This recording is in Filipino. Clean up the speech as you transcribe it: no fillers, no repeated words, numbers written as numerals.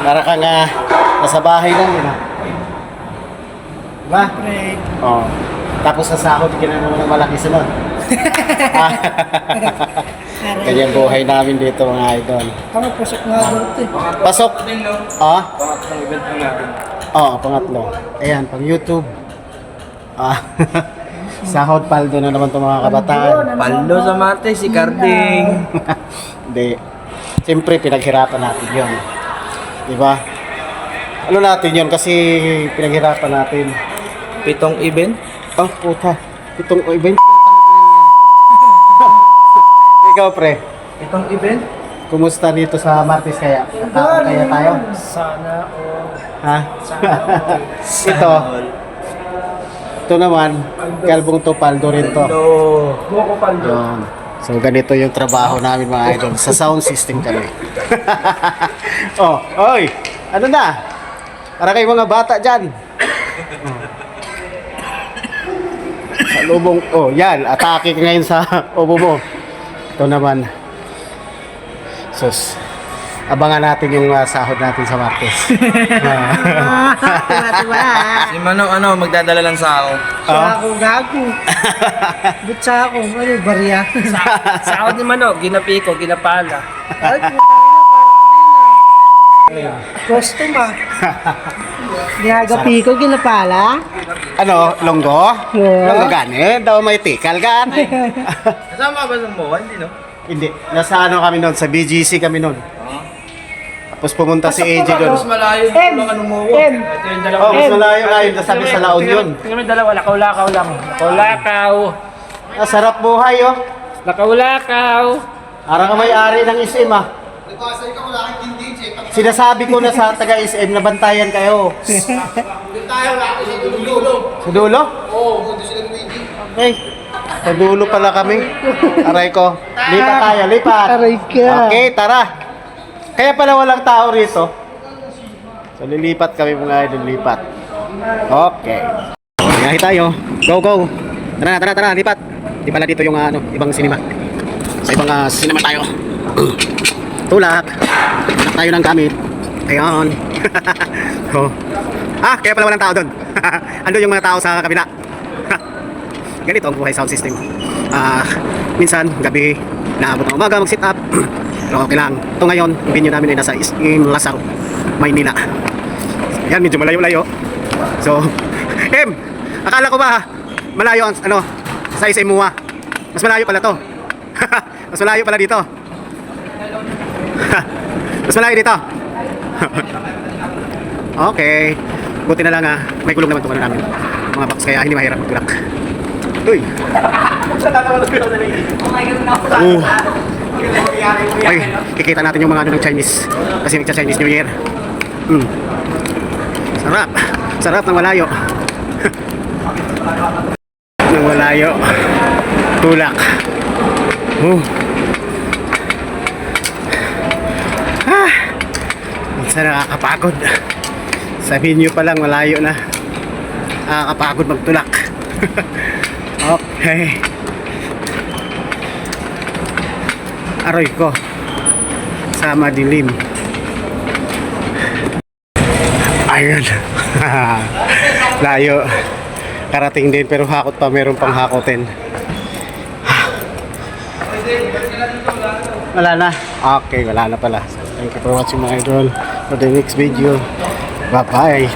Para kang nasa bahay lang yun Diba? Oo. Tapos sa sahod, ginawa naman ng malaki sunod. Kanyang buhay namin dito mga idol. Kami pasok nga dito. Pasok? Pangatlong event na natin. Oo, pangatlo. Ayan, pang YouTube. Sahod paldo na naman itong mga kabataan. Paldo sa mate, si Carding. Hindi. Siyempre, pinaghirapan natin yun. Diba? Ano natin yun? Kasi pinaghirapan natin. 7 event? Oh, puta. Itong event. Ikaw, pre. 7 event? Kumusta dito sa Martes kaya? Kataon kaya tayo? Sana o... Ha? Ito naman, kalbong to, paldo rin to. Buko paldo. Yun. So, ganito yung trabaho namin mga idol. Sa sound system kami. Oh, oy! Ano na? Para kayo mga bata dyan. Sa lubong, yan. Atake ka ngayon sa ubo mo. Ito naman. Sus. Abangan natin yung sahod natin sa Martes. Si Manong magdadala lang sa ako. Sa ako gago. But sa ako, ano barya? Sahod ni Manok, ginapi ko, ginapala. Ay, custom Ginagapi ko, ginapala. Ano? Longgo? Oo. Longgo gani? Daw may tikal gani? Kasama ba ng MOA? Hindi, no? Hindi. Nasa kami noon? Sa BGC kami noon. Tapos pumunta si AJ doon. Mas malayo dito lang anong MOA. Ito yung dalawa. Oh, mas malayo nga yun. Sabi sa laon yun. Tingnan mo yung dalawa, lakaw-lakaw lang. Lakaw-lakaw. Sarap buhay, oh. Lakaw-lakaw. Para ka may-ari ng SM, Sinasabi ko na sa taga-SM na bantayan kayo. Sa dulo? Oo, okay. Sa dulo pala kami. Aray ko. Lipat tayo, lipat. Aray ka. Okay, tara. Kaya pala walang tao rito. So lilipat kami mga idol, lipat. Okay. Biyahe tayo. Go, go. Tara, lipat. Di pala dito yung ibang cinema. Sa ibang cinema tayo. Tulak. Tulak tayo ng gamit. Ayan. Oh. Kaya pala walang tao doon. Ando yung mga tao sa kabila. Ganito ang buhay sound system. Minsan, gabi, naabot ng umaga, mag-sit up. Pero okay lang. Ito ngayon, yung venue namin ay nasa Lasar, Maynila. Yan, medyo malayo-layo. So, akala ko ba, malayo ang, sa SM MUA. Mas malayo pala to. Mas malayo pala dito. Mas malayo dito. Okay. Buti na lang may kulong naman ito namin. Mga box, kaya hindi mahirap magtulak. Uy! Ay, kikita natin yung mga ng Chinese. Kasi nagsa-Chinese New Year. Sarap. Sarap ng malayo. Ng malayo. Tulak. Minsan nakakapagod. Sabihin nyo palang malayo na. Nakakapagod magtulak. Okay. Aroy ko. Sama dilim. Ayun. Layo. Karating din pero hakot pa. Meron pang hakotin. Wala na. Okay, wala na pala. Thank you for watching mga idol. For the next video. Bye-bye.